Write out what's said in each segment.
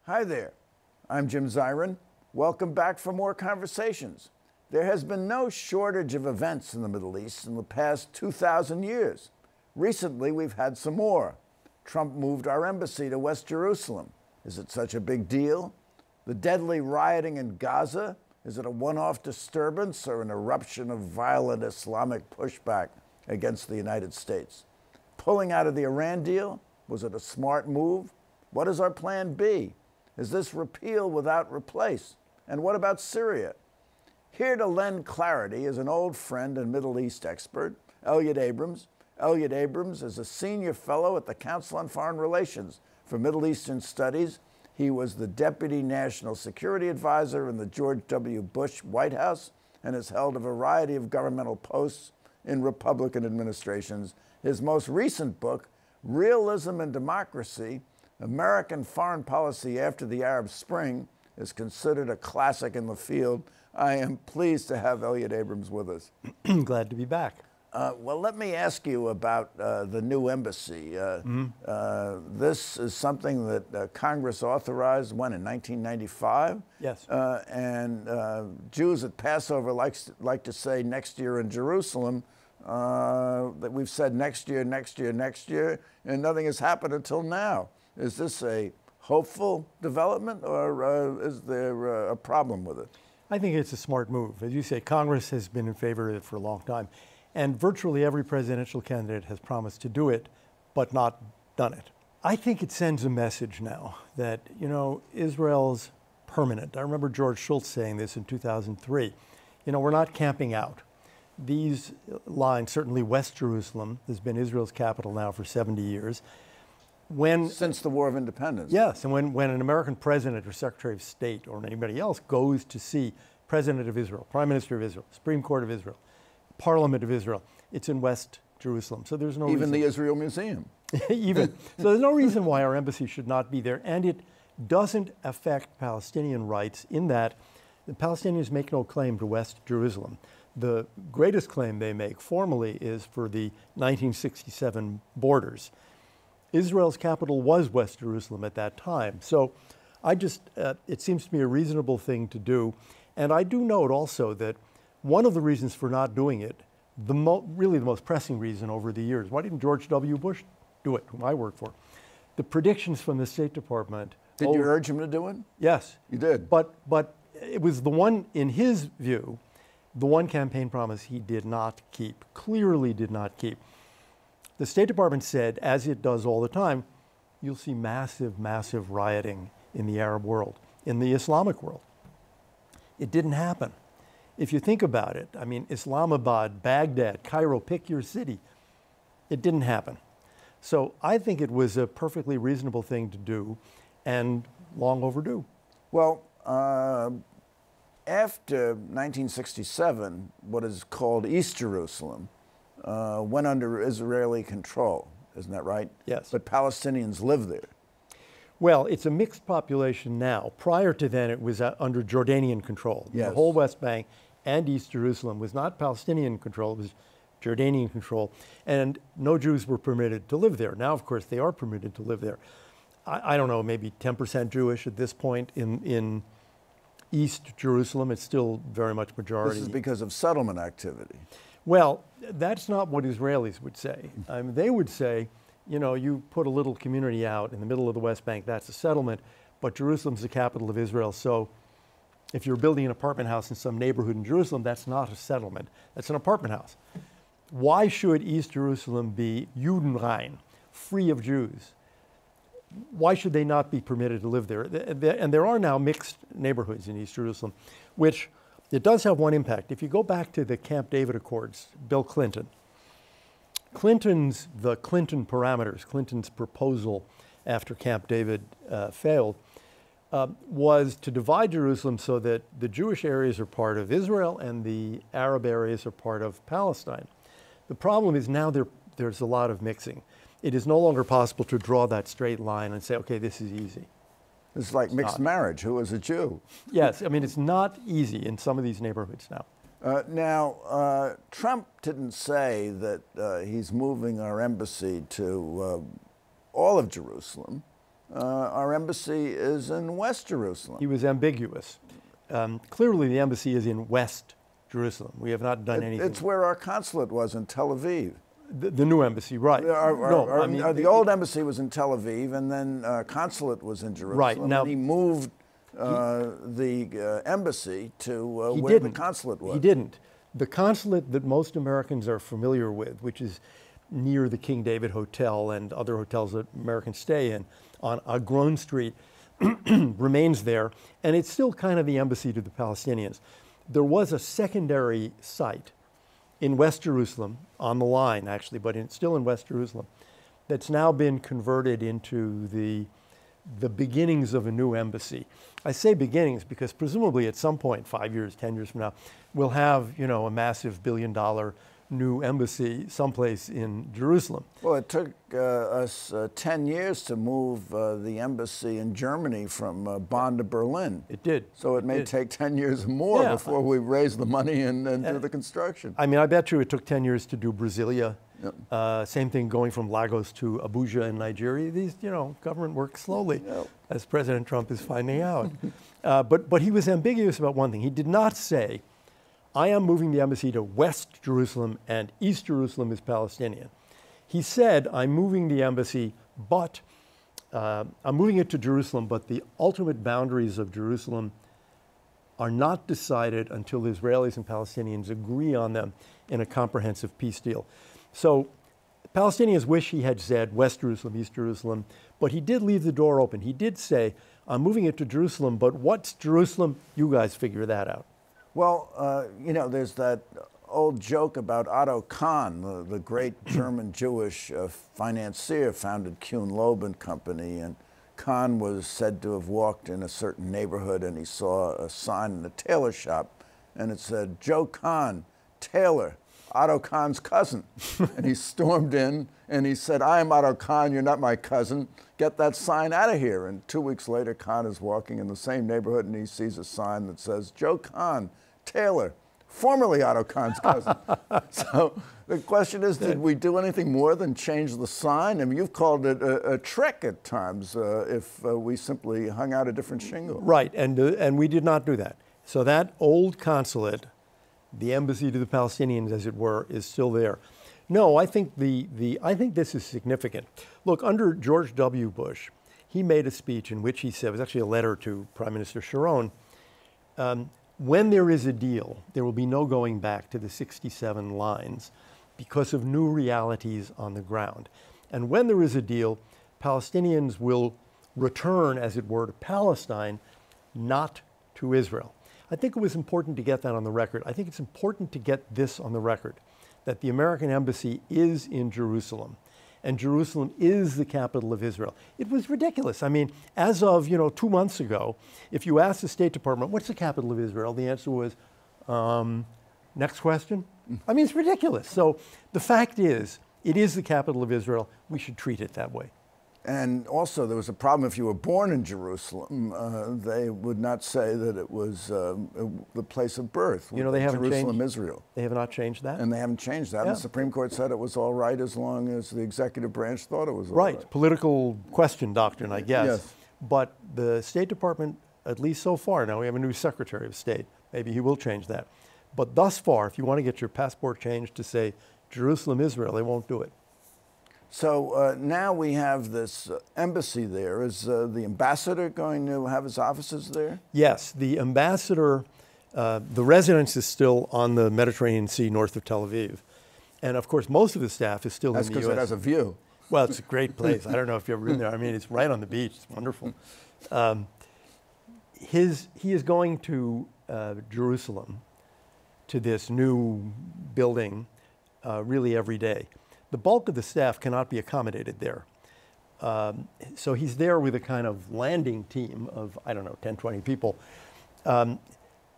Hi there, I'm Jim Zirin. Welcome back for more conversations. There has been no shortage of events in the Middle East in the past 2,000 years. Recently, we've had some more. Trump moved our embassy to West Jerusalem. Is it such a big deal? The deadly rioting in Gaza, is it a one-off disturbance or an eruption of violent Islamic pushback against the United States? Pulling out of the Iran deal, was it a smart move? What is our plan B? Is this repeal without replace? And what about Syria? Here to lend clarity is an old friend and Middle East expert, Elliott Abrams. Elliott Abrams is a senior fellow at the Council on Foreign Relations for Middle Eastern Studies. He was the Deputy National Security Advisor in the George W. Bush White House and has held a variety of governmental posts in Republican administrations. His most recent book, Realism and Democracy, American Foreign Policy After the Arab Spring, is considered a classic in the field. I am pleased to have Elliott Abrams with us. Glad to be back. Well, let me ask you about the new embassy. This is something that Congress authorized, when, in 1995? Yes. And Jews at Passover like to say next year in Jerusalem, that we've said next year, next year, next year, and nothing has happened until now. Is this a hopeful development, or is there a problem with it? I think it's a smart move. As you say, Congress has been in favor of it for a long time. And virtually every presidential candidate has promised to do it, but not done it. I think it sends a message now that, Israel's permanent. I remember George Shultz saying this in 2003. We're not camping out. These lines, certainly West Jerusalem, has been Israel's capital now for 70 years. Since the War of Independence. Yes, and when an American president or Secretary of State or anybody else goes to see President of Israel, Prime Minister of Israel, Supreme Court of Israel, Parliament of Israel, it's in West Jerusalem. So there's no even the Israel Museum. So there's no reason why our embassy should not be there, and it doesn't affect Palestinian rights in that the Palestinians make no claim to West Jerusalem. The greatest claim they make formally is for the 1967 borders. Israel's capital was West Jerusalem at that time. So it seems to me a reasonable thing to do. And I do note also that one of the reasons for not doing it, really the most pressing reason over the years, why didn't George W. Bush do it, whom I worked for? The predictions from the State Department. Did you urge him to do it? Yes. You did? But it was the one, in his view, the one campaign promise he did not keep, clearly did not keep. The State Department said, as it does all the time, you'll see massive, massive rioting in the Arab world, in the Islamic world. It didn't happen. If you think about it, Islamabad, Baghdad, Cairo, pick your city. It didn't happen. So I think it was a perfectly reasonable thing to do and long overdue. Well, after 1967, what is called East Jerusalem went under Israeli control, isn't that right? Yes. But Palestinians live there. Well, it's a mixed population now. Prior to then, it was under Jordanian control. Yes. The whole West Bank and East Jerusalem was not Palestinian control, it was Jordanian control. And no Jews were permitted to live there. Now, of course, they are permitted to live there. I don't know, maybe 10% Jewish at this point in East Jerusalem. It's still very much majority. This is because of settlement activity. Well, that's not what Israelis would say. They would say, you put a little community out in the middle of the West Bank, that's a settlement, but Jerusalem's the capital of Israel, so if you're building an apartment house in some neighborhood in Jerusalem, that's not a settlement, that's an apartment house. Why should East Jerusalem be Judenrein, free of Jews? Why should they not be permitted to live there? And there are now mixed neighborhoods in East Jerusalem, which it does have one impact. If you go back to the Camp David Accords, Bill Clinton, the Clinton parameters, Clinton's proposal after Camp David failed, was to divide Jerusalem so that the Jewish areas are part of Israel and the Arab areas are part of Palestine. The problem is now there's a lot of mixing. It is no longer possible to draw that straight line and say, okay, this is easy. It's like mixed marriage. Who is a Jew? Yes, it's not easy in some of these neighborhoods now. Now, Trump didn't say that he's moving our embassy to all of Jerusalem. our embassy is in West Jerusalem. He was ambiguous. Clearly, the embassy is in West Jerusalem. We have not done anything. It's where our consulate was in Tel Aviv. The new embassy, right. The old embassy was in Tel Aviv, and then consulate was in Jerusalem. Right. Now, and he moved the embassy to where the consulate was. He didn't. The consulate that most Americans are familiar with, which is near the King David Hotel and other hotels that Americans stay in on Agron Street, remains there, and it's still kind of the embassy to the Palestinians. There was a secondary site in West Jerusalem, on the line actually, but still in West Jerusalem, that's now been converted into the beginnings of a new embassy. I say beginnings because presumably at some point, 5 years, 10 years from now, we'll have, you know, a massive billion-dollar new embassy someplace in Jerusalem. Well, it took us 10 years to move the embassy in Germany from Bonn to Berlin. It did. So it may take 10 years more before we raise the money and do the construction. I mean, I bet you it took 10 years to do Brasilia. Yep. Same thing going from Lagos to Abuja in Nigeria. These, you know, government works slowly, as President Trump is finding out. But he was ambiguous about one thing. He did not say, I am moving the embassy to West Jerusalem and East Jerusalem is Palestinian. He said, I'm moving the embassy, but I'm moving it to Jerusalem, but the ultimate boundaries of Jerusalem are not decided until the Israelis and Palestinians agree on them in a comprehensive peace deal. So Palestinians wish he had said West Jerusalem, East Jerusalem, but he did leave the door open. He did say, I'm moving it to Jerusalem, but what's Jerusalem? You guys figure that out. Well, you know, there's that old joke about Otto Kahn, the great German Jewish financier, founded Kuhn Loeb and Company, and Kahn was said to have walked in a certain neighborhood and he saw a sign in a tailor shop and it said, Joe Kahn, tailor, Otto Kahn's cousin. And he stormed in and he said, I am Otto Kahn, you're not my cousin, get that sign out of here. And 2 weeks later, Kahn is walking in the same neighborhood and he sees a sign that says, Joe Kahn, tailor, formerly Otto Kahn's cousin. So the question is, did we do anything more than change the sign? I mean, you've called it a trick at times if we simply hung out a different shingle. Right, and we did not do that. So that old consulate, the embassy to the Palestinians, as it were, is still there. No, I think I think this is significant. Look, under George W. Bush, he made a speech in which he said, it was actually a letter to Prime Minister Sharon, when there is a deal, there will be no going back to the 67 lines because of new realities on the ground. And when there is a deal, Palestinians will return, as it were, to Palestine, not to Israel. I think it was important to get that on the record. I think it's important to get this on the record, that the American embassy is in Jerusalem, and Jerusalem is the capital of Israel. It was ridiculous. I mean, as of 2 months ago, if you asked the State Department, what's the capital of Israel? The answer was, next question. I mean, it's ridiculous. So the fact is, it is the capital of Israel. We should treat it that way. And also, there was a problem if you were born in Jerusalem. They would not say that it was the place of birth. You know, they haven't Jerusalem, changed, Israel. They have not changed that? And they haven't changed that. Yeah. And the Supreme Court said it was all right as long as the executive branch thought it was all right. Right. Political question doctrine, I guess. Yes. But the State Department, at least so far, now we have a new Secretary of State. Maybe he will change that. But thus far, if you want to get your passport changed to say Jerusalem, Israel, they won't do it. So now we have this embassy there. Is the ambassador going to have his offices there? Yes, the ambassador, the residence is still on the Mediterranean Sea north of Tel Aviv. And of course, most of the staff is still That's in the U.S. because it has a view. Well, it's a great place. I don't know if you've ever been there. I mean, it's right on the beach. It's wonderful. He is going to Jerusalem, to this new building, really every day. The bulk of the staff cannot be accommodated there. So he's there with a kind of landing team of, 10, 20 people,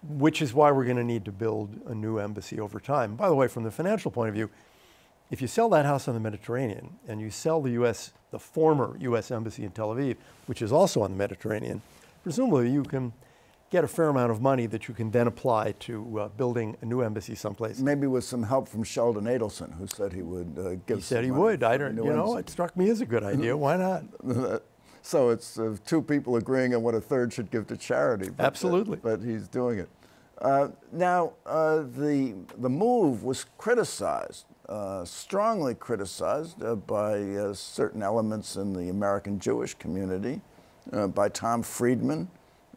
which is why we're going to need to build a new embassy over time. By the way, from the financial point of view, if you sell that house on the Mediterranean and you sell the former U.S. embassy in Tel Aviv, which is also on the Mediterranean, presumably you can get a fair amount of money that you can then apply to building a new embassy someplace. Maybe with some help from Sheldon Adelson, who said he would give. He said he would. It struck me as a good idea. Why not? So it's two people agreeing on what a third should give to charity. But, Absolutely. But he's doing it. Now, the move was criticized, strongly criticized by certain elements in the American Jewish community, by Tom Friedman.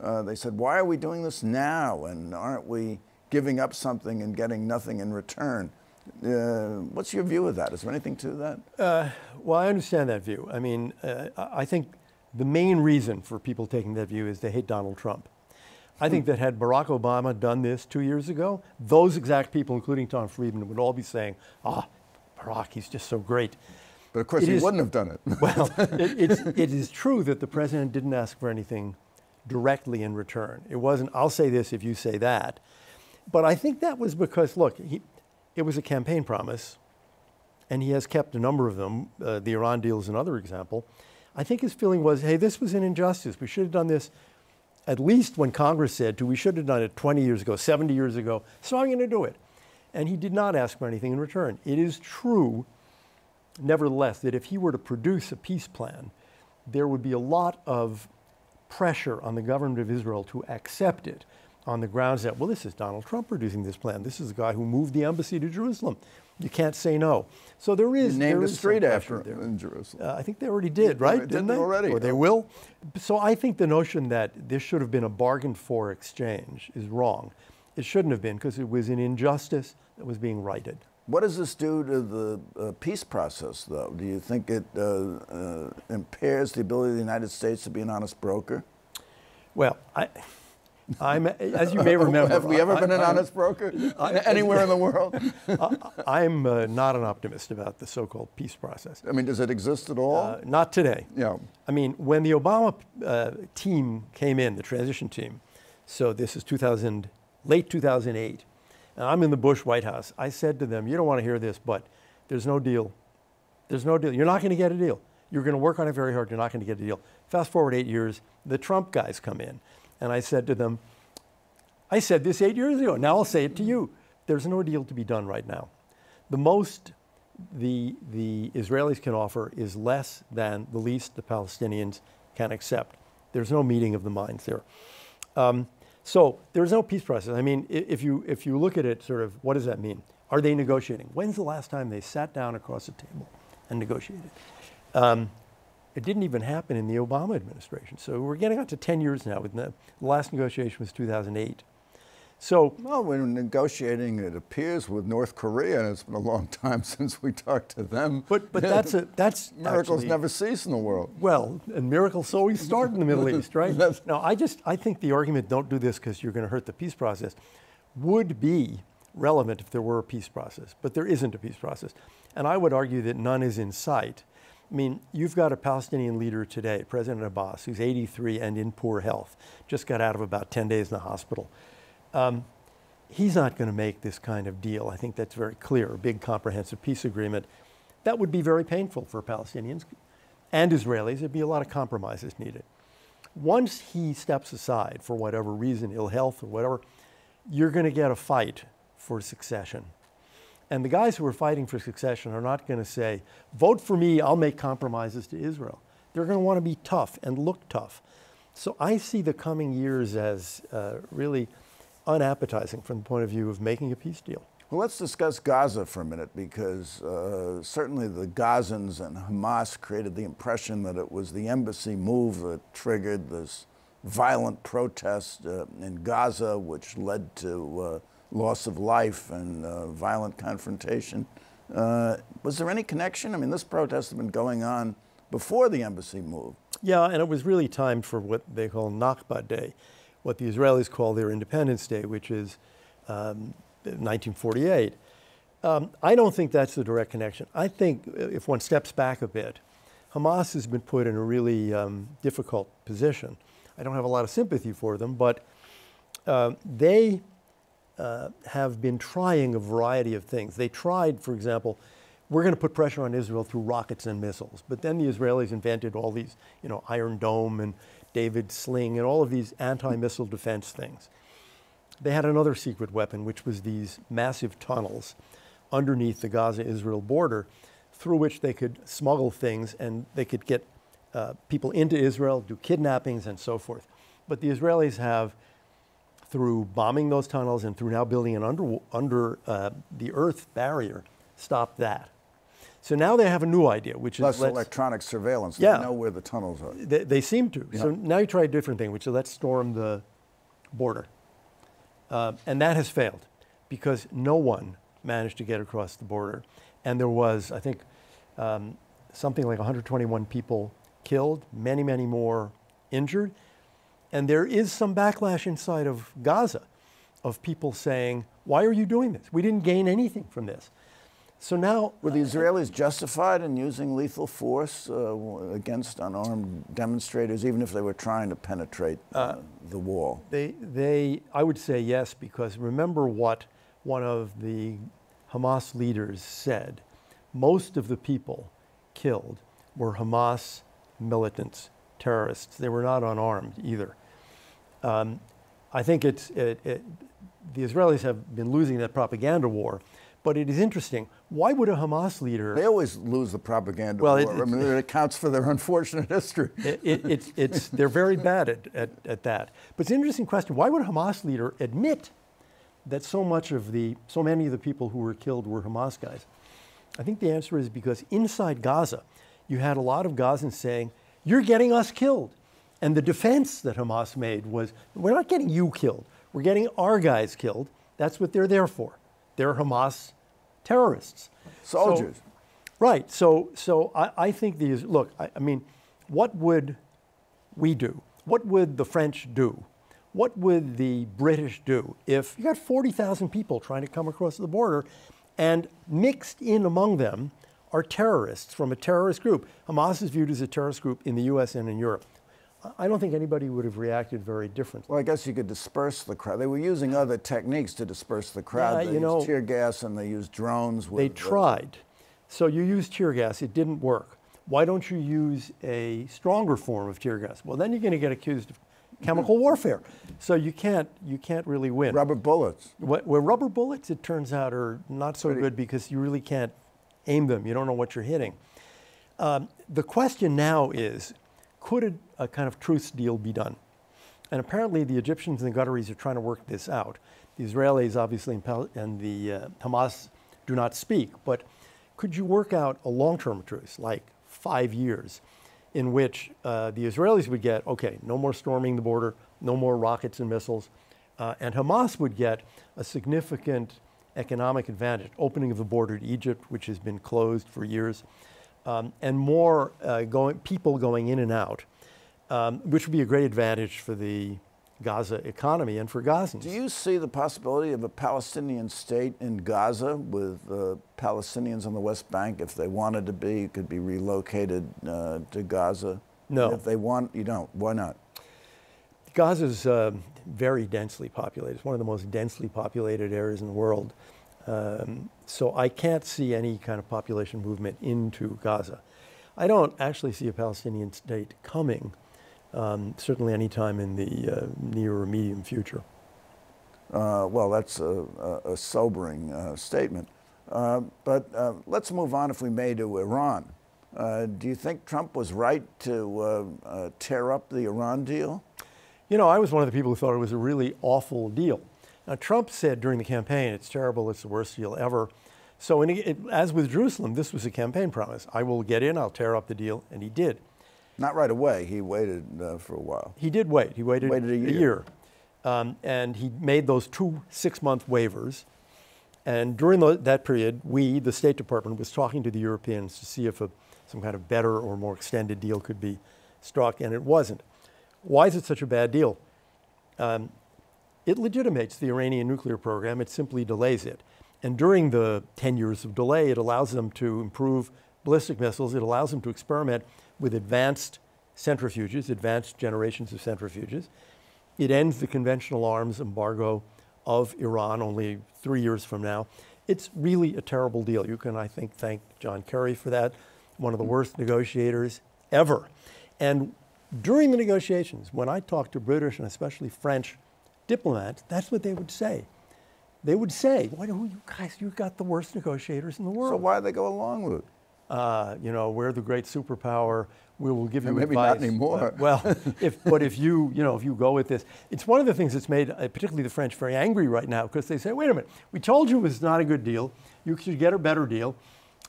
They said, why are we doing this now? And aren't we giving up something and getting nothing in return? What's your view of that? Is there anything to that? Well, I understand that view. I mean, I think the main reason for people taking that view is they hate Donald Trump. I think that had Barack Obama done this 2 years ago, those exact people, including Tom Friedman, would all be saying, Barack, he's just so great. But of course, he wouldn't have done it. Well, it is true that the president didn't ask for anything directly in return. It wasn't, I'll say this if you say that. But I think that was because, look, it was a campaign promise, and he has kept a number of them. The Iran deal is another example. I think his feeling was, hey, this was an injustice. We should have done this at least when Congress said we should have done it 20 years ago, 70 years ago, so I'm going to do it. And he did not ask for anything in return. It is true, nevertheless, that if he were to produce a peace plan, there would be a lot of pressure on the government of Israel to accept it on the grounds that, well, this is Donald Trump producing this plan. This is the guy who moved the embassy to Jerusalem. You can't say no. So there is named a street after him in Jerusalem. I think they already did, right? Didn't they already? Or they will. So I think the notion that this should have been a bargain for exchange is wrong. It shouldn't have been, because it was an injustice that was being righted. What does this do to the peace process, though? Do you think it impairs the ability of the United States to be an honest broker? Well, I'm, as you may remember, have we ever been an honest broker anywhere in the world? I'm not an optimist about the so-called peace process. I mean, does it exist at all? Not today. Yeah. I mean, when the Obama team came in, the transition team, so this is late 2008, and I'm in the Bush White House, I said to them, you don't want to hear this, but there's no deal. There's no deal. You're not going to get a deal. You're going to work on it very hard. You're not going to get a deal. Fast forward 8 years, the Trump guys come in. And I said to them, I said this 8 years ago, now I'll say it to you. There's no deal to be done right now. The most the Israelis can offer is less than the least the Palestinians can accept. There's no meeting of the minds there. So there's no peace process. I mean, if you look at it, sort of, what does that mean? Are they negotiating? When's the last time they sat down across a table and negotiated? It didn't even happen in the Obama administration. So we're getting on to 10 years now. The last negotiation was 2008. So, well, we're negotiating, it appears, with North Korea, and it's been a long time since we talked to them. But that's miracles actually, never cease in the world. Well, and miracles always start in the Middle East, right? No, I think the argument, don't do this because you're going to hurt the peace process, would be relevant if there were a peace process. But there isn't a peace process. And I would argue that none is in sight. I mean, you've got a Palestinian leader today, President Abbas, who's 83 and in poor health, just got out of about 10 days in the hospital. He's not going to make this kind of deal. I think that's very clear, a big comprehensive peace agreement. That would be very painful for Palestinians and Israelis. There'd be a lot of compromises needed. Once he steps aside for whatever reason, ill health or whatever, you're going to get a fight for succession. And the guys who are fighting for succession are not going to say, vote for me, I'll make compromises to Israel. They're going to want to be tough and look tough. So I see the coming years as really unappetizing from the point of view of making a peace deal. Well, let's discuss Gaza for a minute, because certainly the Gazans and Hamas created the impression that it was the embassy move that triggered this violent protest in Gaza, which led to loss of life and violent confrontation. Was there any connection? I mean, this protest had been going on before the embassy move. Yeah, and it was really timed for what they call Nakba Day, what the Israelis call their Independence Day, which is 1948. I don't think that's the direct connection. I think if one steps back a bit, Hamas has been put in a really difficult position. I don't have a lot of sympathy for them, but they have been trying a variety of things. They tried, for example, we're going to put pressure on Israel through rockets and missiles. But then the Israelis invented all these, Iron Dome and David Sling and all of these anti-missile defense things. They had another secret weapon, which was these massive tunnels underneath the Gaza-Israel border through which they could smuggle things and they could get people into Israel, do kidnappings and so forth. But the Israelis have, through bombing those tunnels and through now building an under the earth barrier, stopped that. So now they have a new idea, which is less electronic surveillance. Yeah, they know where the tunnels are. They seem to. Yeah. So now you try a different thing, which is let's storm the border. And that has failed because no one managed to get across the border. And there was, I think, something like 121 people killed, many, many more injured. And there is some backlash inside of Gaza of people saying, why are you doing this? We didn't gain anything from this. So now... Were the Israelis justified in using lethal force against unarmed demonstrators, even if they were trying to penetrate the wall? I would say yes, because remember what one of the Hamas leaders said. Most of the people killed were Hamas militants, terrorists. They were not unarmed either. I think the Israelis have been losing that propaganda war, but it is interesting. Why would a Hamas leader... They always lose the propaganda war. I mean, it accounts for their unfortunate history. They're very bad at that. But it's an interesting question. Why would a Hamas leader admit that so many of the people who were killed were Hamas guys? I think the answer is because inside Gaza, you had a lot of Gazans saying, you're getting us killed. And the defense that Hamas made was, we're not getting you killed. We're getting our guys killed. That's what they're there for. They're Hamas terrorists. Soldiers. Right. So I think these, look, I mean, what would we do? What would the French do? What would the British do if you got 40,000 people trying to come across the border and mixed in among them are terrorists from a terrorist group? Hamas is viewed as a terrorist group in the US and in Europe. I don't think anybody would have reacted very differently. Well, I guess you could disperse the crowd. They were using other techniques to disperse the crowd. They used tear gas and they used drones. They tried. So you used tear gas. It didn't work. Why don't you use a stronger form of tear gas? Well, then you're going to get accused of chemical warfare. So you can't really win. Rubber bullets. Where rubber bullets, it turns out, are not so good because you really can't aim them. You don't know what you're hitting. The question now is, could a kind of truce deal be done? And apparently the Egyptians and the Qataris are trying to work this out. The Israelis, obviously, and the Hamas do not speak, but could you work out a long-term truce, like 5 years, in which the Israelis would get, okay, no more storming the border, no more rockets and missiles, and Hamas would get a significant economic advantage, opening of the border to Egypt, which has been closed for years, and more people going in and out, which would be a great advantage for the Gaza economy and for Gazans. Do you see the possibility of a Palestinian state in Gaza with Palestinians on the West Bank, if they wanted to be, could be relocated to Gaza? No. If they want, you don't. Why not? Gaza is very densely populated. It's one of the most densely populated areas in the world. So I can't see any kind of population movement into Gaza. I don't actually see a Palestinian state coming, certainly anytime in the near or medium future. Well, that's a sobering statement. But let's move on, if we may, to Iran. Do you think Trump was right to tear up the Iran deal? You know, I was one of the people who thought it was a really awful deal. Now, Trump said during the campaign, it's terrible, it's the worst deal ever. So as with Jerusalem, this was a campaign promise. I will get in, I'll tear up the deal, and he did. Not right away. He waited for a while. He did wait. He waited a year. And he made those 2 6-month waivers. And during that period, the State Department, was talking to the Europeans to see if some kind of better or more extended deal could be struck, and it wasn't. Why is it such a bad deal? It legitimates the Iranian nuclear program. It simply delays it. And during the 10 years of delay, it allows them to improve ballistic missiles. It allows them to experiment with advanced centrifuges, advanced generations of centrifuges. It ends the conventional arms embargo of Iran only 3 years from now. It's really a terrible deal. You can, I think, thank John Kerry for that, one of the worst negotiators ever. And during the negotiations, when I talked to British and especially French diplomats, that's what they would say. They would say, "Why do you guys? You got the worst negotiators in the world." So why did they go along with it? You know, we're the great superpower. We will give you maybe advice. not anymore. Well, if you go with this, it's one of the things that's made particularly the French very angry right now, because they say, wait a minute, we told you it was not a good deal. You should get a better deal.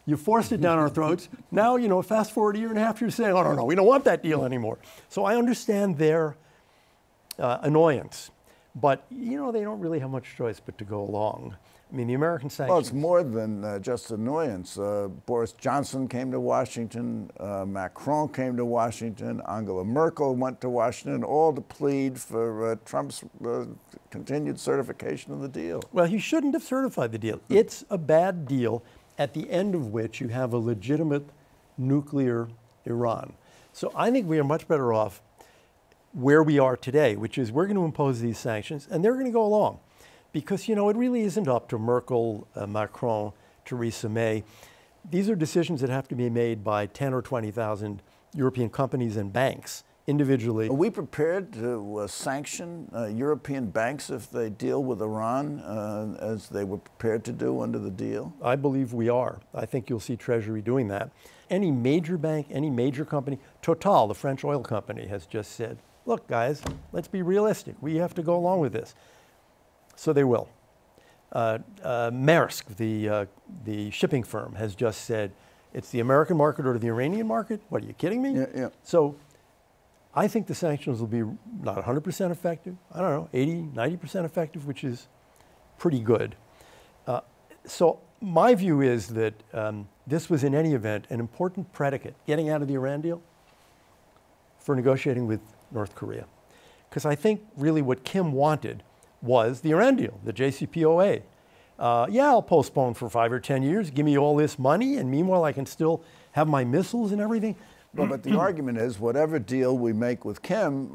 You forced it down our throats. Now, you know, fast forward a year and a half, you're saying, oh, no, we don't want that deal anymore. So I understand their annoyance. But, you know, they don't really have much choice but to go along. I mean, the American sanctions... Well, it's more than just annoyance. Boris Johnson came to Washington, Macron came to Washington, Angela Merkel went to Washington, all to plead for Trump's continued certification of the deal. Well, he shouldn't have certified the deal. It's a bad deal, at the end of which you have a legitimate nuclear Iran. So I think we are much better off where we are today, which is we're going to impose these sanctions, and they're going to go along. Because, you know, it really isn't up to Merkel, Macron, Theresa May. These are decisions that have to be made by 10 or 20,000 European companies and banks individually. Are we prepared to sanction European banks if they deal with Iran as they were prepared to do under the deal? I believe we are. I think you'll see Treasury doing that. Any major bank, any major company, Total, the French oil company, has just said, look, guys, let's be realistic. We have to go along with this. So they will. Maersk, the shipping firm, has just said, it's the American market or the Iranian market? What, are you kidding me? Yeah. So I think the sanctions will be not 100% effective. I don't know, 80, 90% effective, which is pretty good. So my view is that this was, in any event, an important predicate, getting out of the Iran deal, for negotiating with North Korea. Because I think really what Kim wanted was the Iran deal, the JCPOA. Yeah, I'll postpone for 5 or 10 years, give me all this money, and meanwhile I can still have my missiles and everything. Well, but the argument is whatever deal we make with Kim,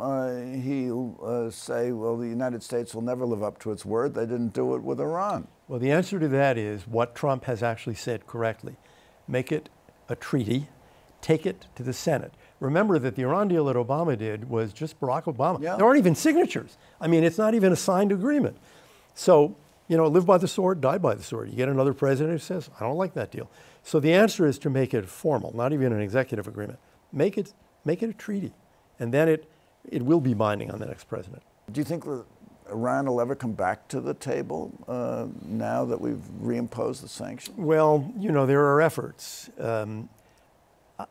he'll say, well, the United States will never live up to its word. They didn't do it with Iran. Well, the answer to that is what Trump has actually said correctly. Make it a treaty, take it to the Senate. Remember that the Iran deal that Obama did was just Barack Obama. Yeah. There aren't even signatures. I mean, it's not even a signed agreement. So, you know, live by the sword, die by the sword. You get another president who says, I don't like that deal. So the answer is to make it formal, not even an executive agreement. Make it a treaty. And then it will be binding on the next president. Do you think that Iran will ever come back to the table now that we've reimposed the sanctions? Well, you know, there are efforts.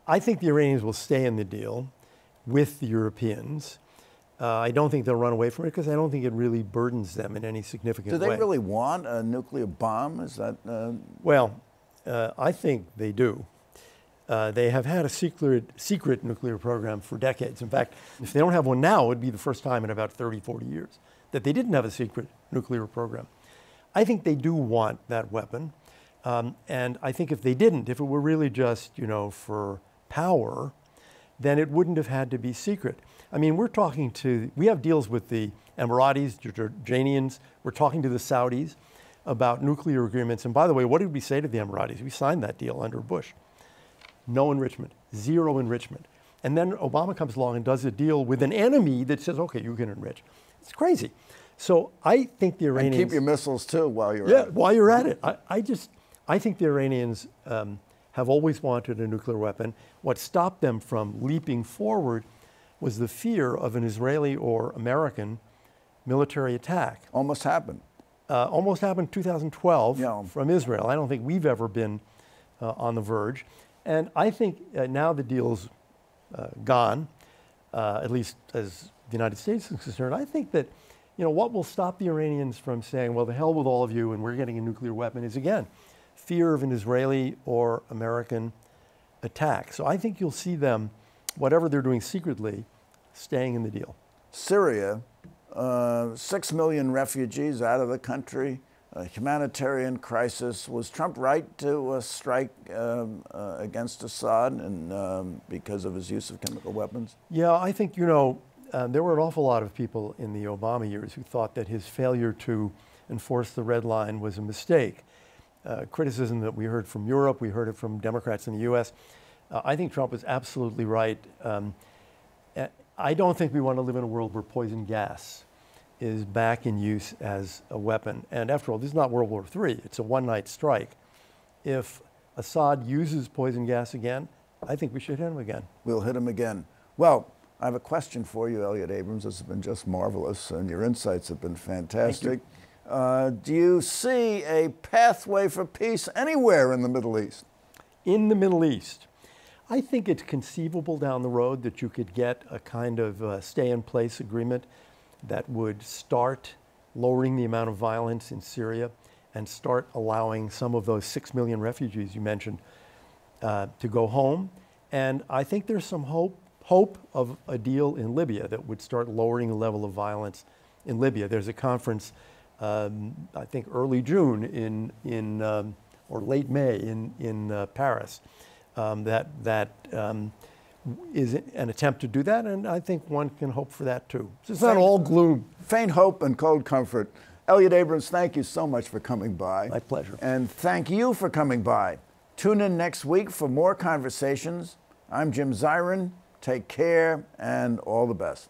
I think the Iranians will stay in the deal with the Europeans. I don't think they'll run away from it because I don't think it really burdens them in any significant way. Do they really want a nuclear bomb? Is that? Well, I think they do. They have had a secret nuclear program for decades. In fact, if they don't have one now, it would be the first time in about 30, 40 years that they didn't have a secret nuclear program. I think they do want that weapon. And I think if they didn't, if it were really just, you know, for power, then it wouldn't have had to be secret. I mean, we have deals with the Emiratis, Jordanians, we're talking to the Saudis about nuclear agreements. And by the way, what did we say to the Emiratis? We signed that deal under Bush. No enrichment, zero enrichment. And then Obama comes along and does a deal with an enemy that says, okay, you can enrich. It's crazy. So I think the Iranians... And keep your missiles too while you're at it. Yeah, while you're at it. I think the Iranians have always wanted a nuclear weapon. What stopped them from leaping forward was the fear of an Israeli or American military attack. Almost happened. Almost happened in 2012 from Israel. I don't think we've ever been on the verge. And I think now the deal's gone, at least as the United States is concerned. I think that, you know, what will stop the Iranians from saying, well, the hell with all of you and we're getting a nuclear weapon is, again, fear of an Israeli or American attack. So I think you'll see them, whatever they're doing secretly, staying in the deal. Syria, 6 million refugees out of the country, a humanitarian crisis. Was Trump right to strike against Assad and because of his use of chemical weapons? Yeah, I think, you know, there were an awful lot of people in the Obama years who thought that his failure to enforce the red line was a mistake. Criticism that we heard from Europe, we heard it from Democrats in the US. I think Trump was absolutely right. I don't think we want to live in a world where poison gas is back in use as a weapon. And after all, this is not World War III. It's a one-night strike. If Assad uses poison gas again, I think we should hit him again. We'll hit him again. Well, I have a question for you, Elliott Abrams. This has been just marvelous, and your insights have been fantastic. Do you see a pathway for peace anywhere in the Middle East? In the Middle East, I think it's conceivable down the road that you could get a kind of stay-in-place agreement that would start lowering the amount of violence in Syria and start allowing some of those 6 million refugees you mentioned to go home. And I think there's some hope of a deal in Libya that would start lowering the level of violence in Libya. There's a conference, I think early June or late May in Paris that is an attempt to do that, and I think one can hope for that too. So it's not all gloom. Faint hope and cold comfort. Elliott Abrams, thank you so much for coming by. My pleasure. And thank you for coming by. Tune in next week for more conversations. I'm Jim Zirin. Take care and all the best.